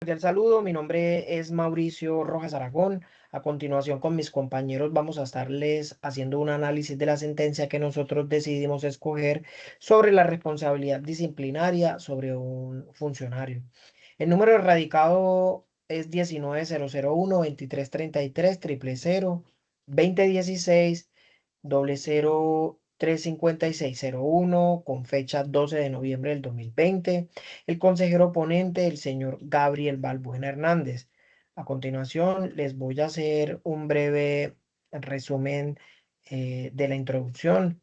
Cordial saludo, mi nombre es Mauricio Rojas Aragón. A continuación, con mis compañeros, vamos a estarles haciendo un análisis de la sentencia que nosotros decidimos escoger sobre la responsabilidad disciplinaria sobre un funcionario. El número radicado es 19-001-2333-000-2016 00-35601 con fecha 12 de noviembre del 2020. El consejero ponente, el señor Gabriel Balbuena Hernández. A continuación, les voy a hacer un breve resumen de la introducción.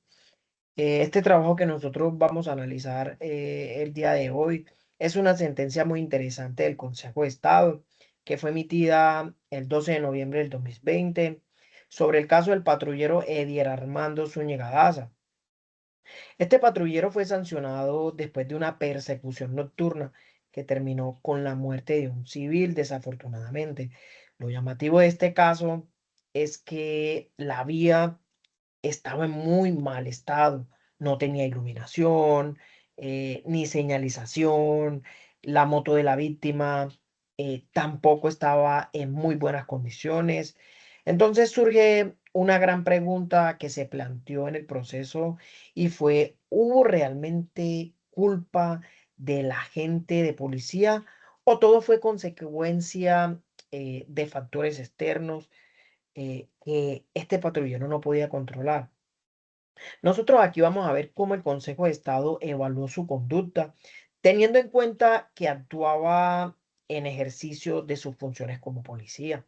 Este trabajo que nosotros vamos a analizar el día de hoy es una sentencia muy interesante del Consejo de Estado que fue emitida el 12 de noviembre del 2020 sobre el caso del patrullero Edier Armando Zúñiga Daza. Este patrullero fue sancionado después de una persecución nocturna que terminó con la muerte de un civil, desafortunadamente. Lo llamativo de este caso es que la vía estaba en muy mal estado, no tenía iluminación, ni señalización, la moto de la víctima tampoco estaba en muy buenas condiciones. Entonces surge una gran pregunta que se planteó en el proceso y fue, ¿hubo realmente culpa del agente de policía o todo fue consecuencia de factores externos que este patrullero no podía controlar? Nosotros aquí vamos a ver cómo el Consejo de Estado evaluó su conducta, teniendo en cuenta que actuaba en ejercicio de sus funciones como policía.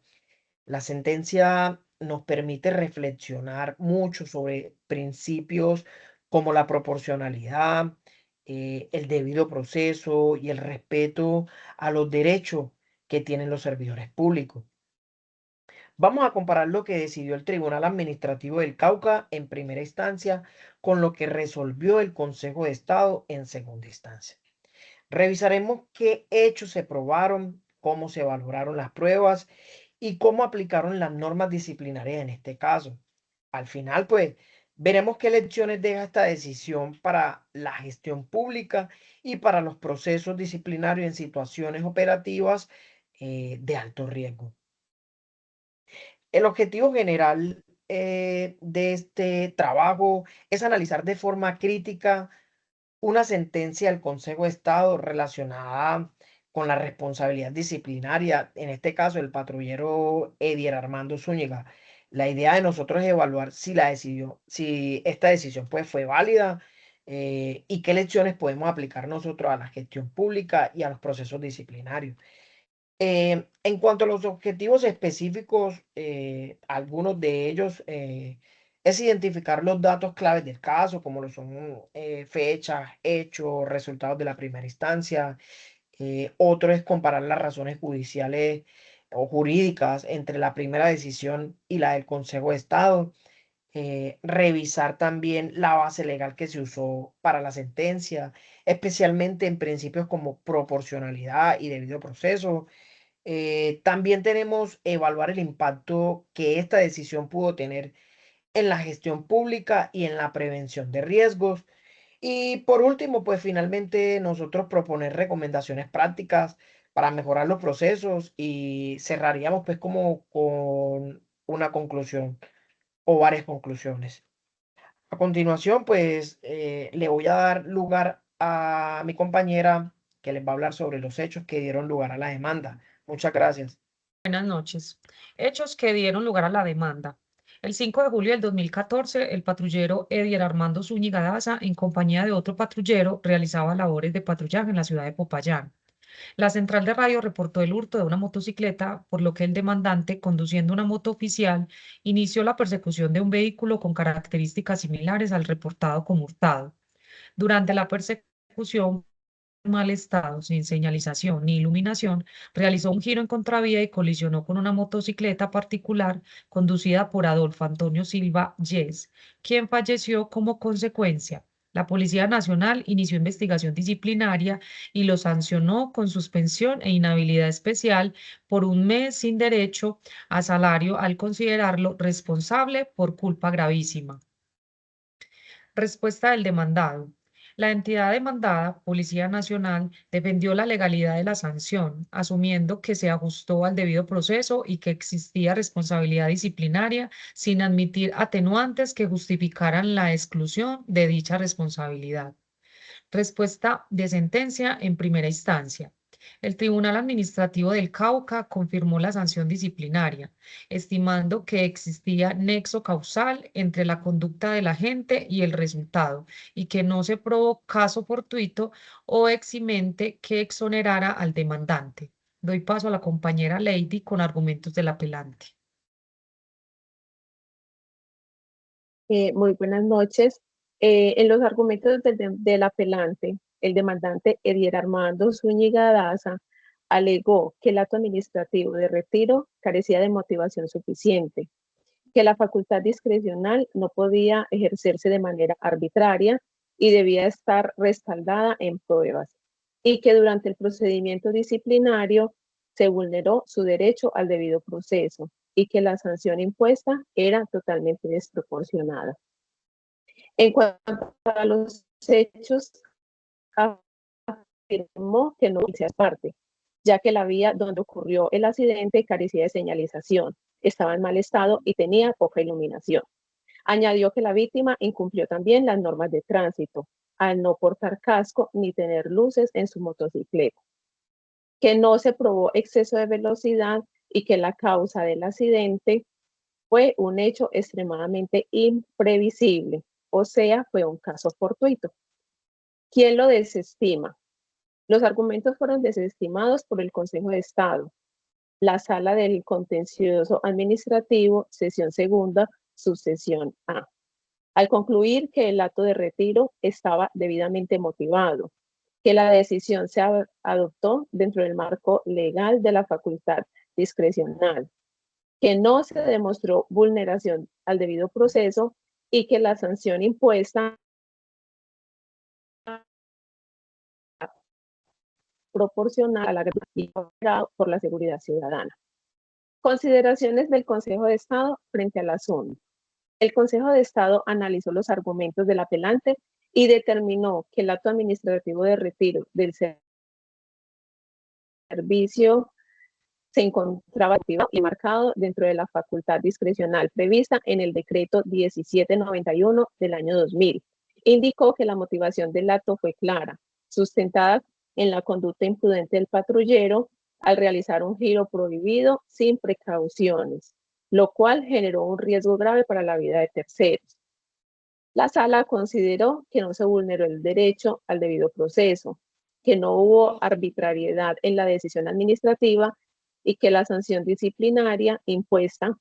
La sentencia nos permite reflexionar mucho sobre principios como la proporcionalidad, el debido proceso y el respeto a los derechos que tienen los servidores públicos. Vamos a comparar lo que decidió el Tribunal Administrativo del Cauca en primera instancia con lo que resolvió el Consejo de Estado en segunda instancia. Revisaremos qué hechos se probaron, cómo se valoraron las pruebas y cómo aplicaron las normas disciplinarias en este caso. Al final, pues, veremos qué lecciones deja esta decisión para la gestión pública y para los procesos disciplinarios en situaciones operativas de alto riesgo. El objetivo general de este trabajo es analizar de forma crítica una sentencia del Consejo de Estado relacionada con la responsabilidad disciplinaria, en este caso el patrullero Edier Armando Zúñiga. La idea de nosotros es evaluar si esta decisión pues, fue válida y qué lecciones podemos aplicar nosotros a la gestión pública y a los procesos disciplinarios. En cuanto a los objetivos específicos, algunos de ellos es identificar los datos claves del caso, como lo son fechas, hechos, resultados de la primera instancia. Otro es comparar las razones judiciales o jurídicas entre la primera decisión y la del Consejo de Estado. Revisar también la base legal que se usó para la sentencia, especialmente en principios como proporcionalidad y debido proceso. También tenemos evaluar el impacto que esta decisión pudo tener en la gestión pública y en la prevención de riesgos. Y por último, pues finalmente nosotros proponer recomendaciones prácticas para mejorar los procesos y cerraríamos pues como con una conclusión o varias conclusiones. A continuación, pues le voy a dar lugar a mi compañera que les va a hablar sobre los hechos que dieron lugar a la demanda. Muchas gracias. Buenas noches. Hechos que dieron lugar a la demanda. El 5 de julio del 2014, el patrullero Edier Armando Zúñiga Daza, en compañía de otro patrullero, realizaba labores de patrullaje en la ciudad de Popayán. La central de radio reportó el hurto de una motocicleta, por lo que el demandante, conduciendo una moto oficial, inició la persecución de un vehículo con características similares al reportado como hurtado. Durante la persecución, mal estado, sin señalización ni iluminación, realizó un giro en contravía y colisionó con una motocicleta particular conducida por Adolfo Antonio Silva Yes, quien falleció como consecuencia. La Policía Nacional inició investigación disciplinaria y lo sancionó con suspensión e inhabilidad especial por un mes sin derecho a salario al considerarlo responsable por culpa gravísima. Respuesta del demandado. La entidad demandada, Policía Nacional, defendió la legalidad de la sanción, asumiendo que se ajustó al debido proceso y que existía responsabilidad disciplinaria sin admitir atenuantes que justificaran la exclusión de dicha responsabilidad. Respuesta de sentencia en primera instancia. El Tribunal Administrativo del Cauca confirmó la sanción disciplinaria, estimando que existía nexo causal entre la conducta del agente y el resultado, y que no se probó caso fortuito o eximente que exonerara al demandante. Doy paso a la compañera Lady con argumentos del apelante. Muy buenas noches. En los argumentos del apelante, el demandante Edier Armando Zúñiga Daza alegó que el acto administrativo de retiro carecía de motivación suficiente, que la facultad discrecional no podía ejercerse de manera arbitraria y debía estar respaldada en pruebas, y que durante el procedimiento disciplinario se vulneró su derecho al debido proceso y que la sanción impuesta era totalmente desproporcionada. En cuanto a los hechos, afirmó que no hice parte, ya que la vía donde ocurrió el accidente carecía de señalización, estaba en mal estado y tenía poca iluminación. Añadió que la víctima incumplió también las normas de tránsito al no portar casco ni tener luces en su motocicleta, que no se probó exceso de velocidad y que la causa del accidente fue un hecho extremadamente imprevisible, o sea, fue un caso fortuito. ¿Quién lo desestima? Los argumentos fueron desestimados por el Consejo de Estado, la Sala del Contencioso Administrativo, sesión segunda, subsesión A, al concluir que el acto de retiro estaba debidamente motivado, que la decisión se adoptó dentro del marco legal de la facultad discrecional, que no se demostró vulneración al debido proceso y que la sanción impuesta proporcional a la gratuidad por la seguridad ciudadana. Consideraciones del Consejo de Estado frente al asunto. El Consejo de Estado analizó los argumentos del apelante y determinó que el acto administrativo de retiro del servicio se encontraba activo y marcado dentro de la facultad discrecional prevista en el decreto 1791 del año 2000. Indicó que la motivación del acto fue clara, sustentada en la conducta imprudente del patrullero al realizar un giro prohibido sin precauciones, lo cual generó un riesgo grave para la vida de terceros. La sala consideró que no se vulneró el derecho al debido proceso, que no hubo arbitrariedad en la decisión administrativa y que la sanción disciplinaria impuesta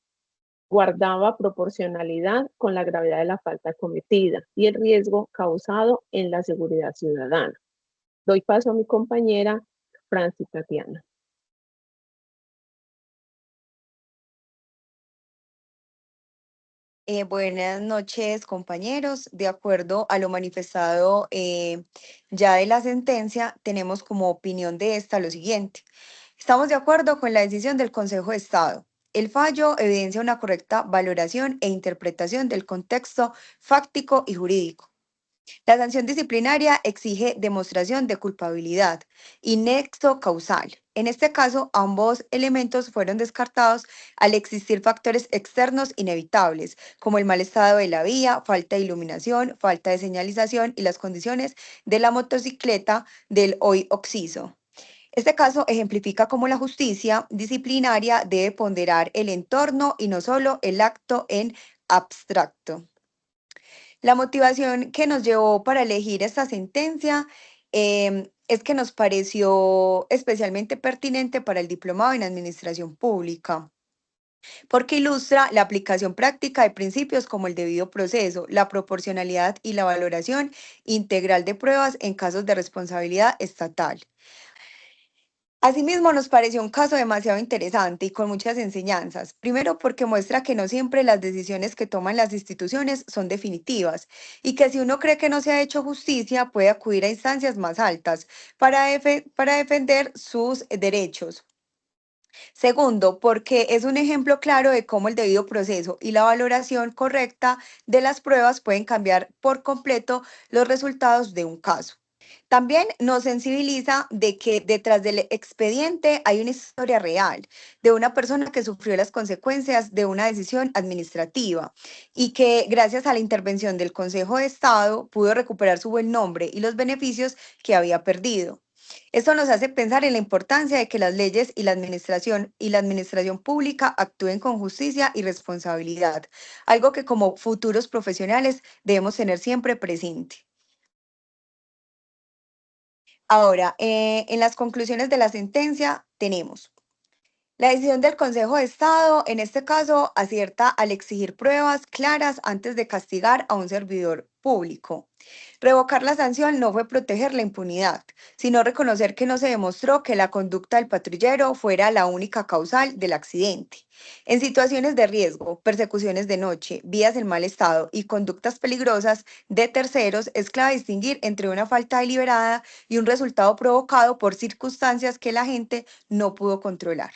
guardaba proporcionalidad con la gravedad de la falta cometida y el riesgo causado en la seguridad ciudadana. Doy paso a mi compañera Francis Tatiana. Buenas noches, compañeros. De acuerdo a lo manifestado ya de la sentencia, tenemos como opinión de esta lo siguiente. Estamos de acuerdo con la decisión del Consejo de Estado. El fallo evidencia una correcta valoración e interpretación del contexto fáctico y jurídico. La sanción disciplinaria exige demostración de culpabilidad y nexo causal. En este caso, ambos elementos fueron descartados al existir factores externos inevitables, como el mal estado de la vía, falta de iluminación, falta de señalización y las condiciones de la motocicleta del hoy occiso. Este caso ejemplifica cómo la justicia disciplinaria debe ponderar el entorno y no solo el acto en abstracto. La motivación que nos llevó para elegir esta sentencia es que nos pareció especialmente pertinente para el diplomado en Administración Pública, porque ilustra la aplicación práctica de principios como el debido proceso, la proporcionalidad y la valoración integral de pruebas en casos de responsabilidad estatal. Asimismo, nos pareció un caso demasiado interesante y con muchas enseñanzas. Primero, porque muestra que no siempre las decisiones que toman las instituciones son definitivas y que si uno cree que no se ha hecho justicia, puede acudir a instancias más altas para defender sus derechos. Segundo, porque es un ejemplo claro de cómo el debido proceso y la valoración correcta de las pruebas pueden cambiar por completo los resultados de un caso. También nos sensibiliza de que detrás del expediente hay una historia real de una persona que sufrió las consecuencias de una decisión administrativa y que gracias a la intervención del Consejo de Estado pudo recuperar su buen nombre y los beneficios que había perdido. Esto nos hace pensar en la importancia de que las leyes y la administración pública actúen con justicia y responsabilidad, algo que como futuros profesionales debemos tener siempre presente. Ahora, en las conclusiones de la sentencia tenemos la decisión del Consejo de Estado, en este caso, acierta al exigir pruebas claras antes de castigar a un servidor público. Revocar la sanción no fue proteger la impunidad, sino reconocer que no se demostró que la conducta del patrullero fuera la única causal del accidente. En situaciones de riesgo, persecuciones de noche, vías en mal estado y conductas peligrosas de terceros, es clave distinguir entre una falta deliberada y un resultado provocado por circunstancias que la gente no pudo controlar.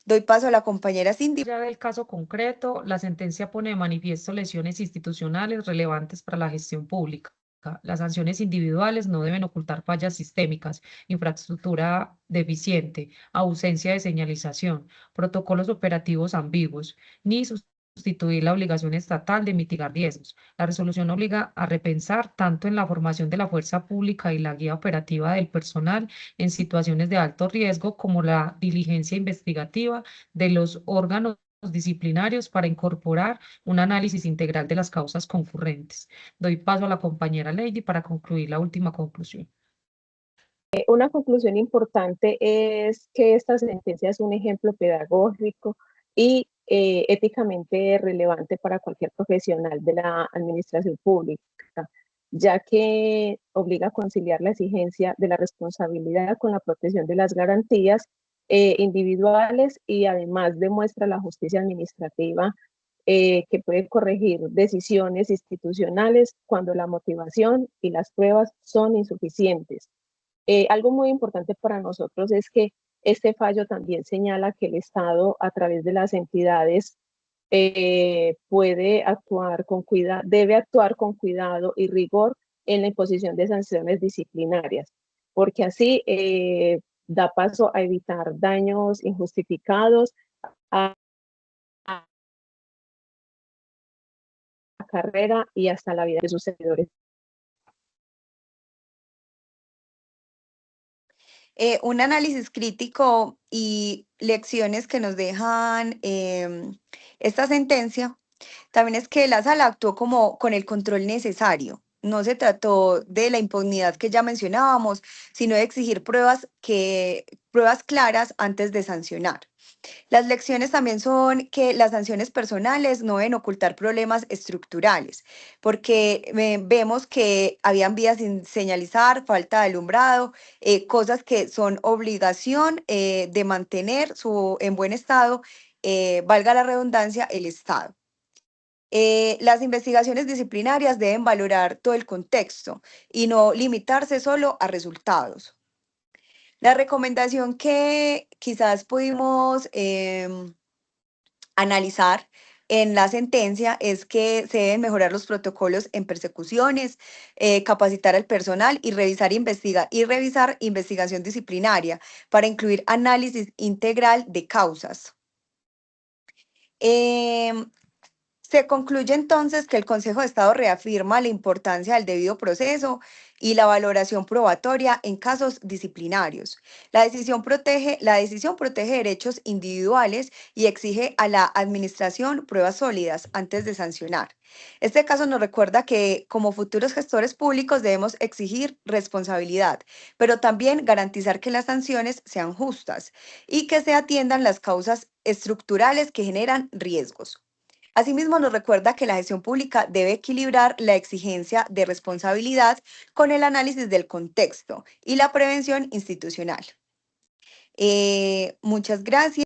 Doy paso a la compañera Cindy. Ya del caso concreto, la sentencia pone de manifiesto lesiones institucionales relevantes para la gestión pública. Las sanciones individuales no deben ocultar fallas sistémicas, infraestructura deficiente, ausencia de señalización, protocolos operativos ambiguos, ni sustituir la obligación estatal de mitigar riesgos. La resolución obliga a repensar tanto en la formación de la fuerza pública y la guía operativa del personal en situaciones de alto riesgo como la diligencia investigativa de los órganos disciplinarios para incorporar un análisis integral de las causas concurrentes. Doy paso a la compañera Lady para concluir la última conclusión. Una conclusión importante es que esta sentencia es un ejemplo pedagógico y éticamente relevante para cualquier profesional de la administración pública, ya que obliga a conciliar la exigencia de la responsabilidad con la protección de las garantías individuales y además demuestra la justicia administrativa que puede corregir decisiones institucionales cuando la motivación y las pruebas son insuficientes. Algo muy importante para nosotros es que este fallo también señala que el Estado, a través de las entidades, puede actuar con cuidado, debe actuar con cuidado y rigor en la imposición de sanciones disciplinarias, porque así da paso a evitar daños injustificados a la carrera y hasta la vida de sus seguidores. Un análisis crítico y lecciones que nos dejan esta sentencia también es que la sala actuó como con el control necesario. No se trató de la impunidad que ya mencionábamos, sino de exigir pruebas claras antes de sancionar. Las lecciones también son que las sanciones personales no deben ocultar problemas estructurales, porque vemos que habían vías sin señalizar, falta de alumbrado, cosas que son obligación de mantener en buen estado, valga la redundancia, el Estado. Las investigaciones disciplinarias deben valorar todo el contexto y no limitarse solo a resultados. La recomendación que quizás pudimos analizar en la sentencia es que se deben mejorar los protocolos en persecuciones, capacitar al personal y revisar investigación disciplinaria para incluir análisis integral de causas. Em, Se concluye entonces que el Consejo de Estado reafirma la importancia del debido proceso y la valoración probatoria en casos disciplinarios. La decisión protege derechos individuales y exige a la administración pruebas sólidas antes de sancionar. Este caso nos recuerda que como futuros gestores públicos debemos exigir responsabilidad, pero también garantizar que las sanciones sean justas y que se atiendan las causas estructurales que generan riesgos. Asimismo, nos recuerda que la gestión pública debe equilibrar la exigencia de responsabilidad con el análisis del contexto y la prevención institucional. Muchas gracias.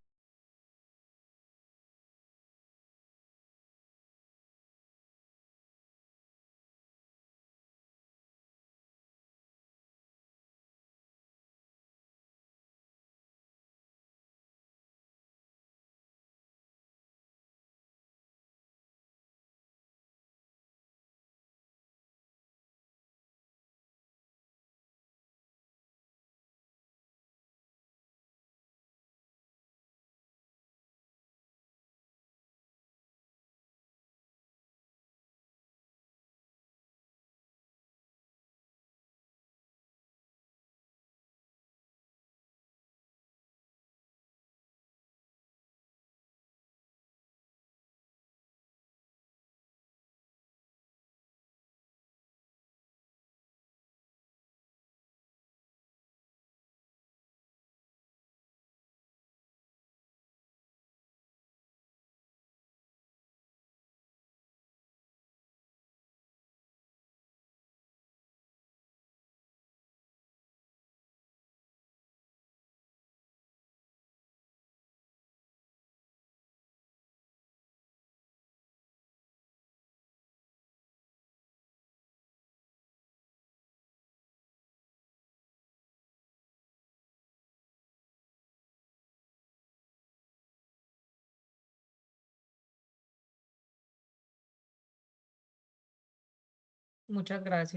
Muchas gracias.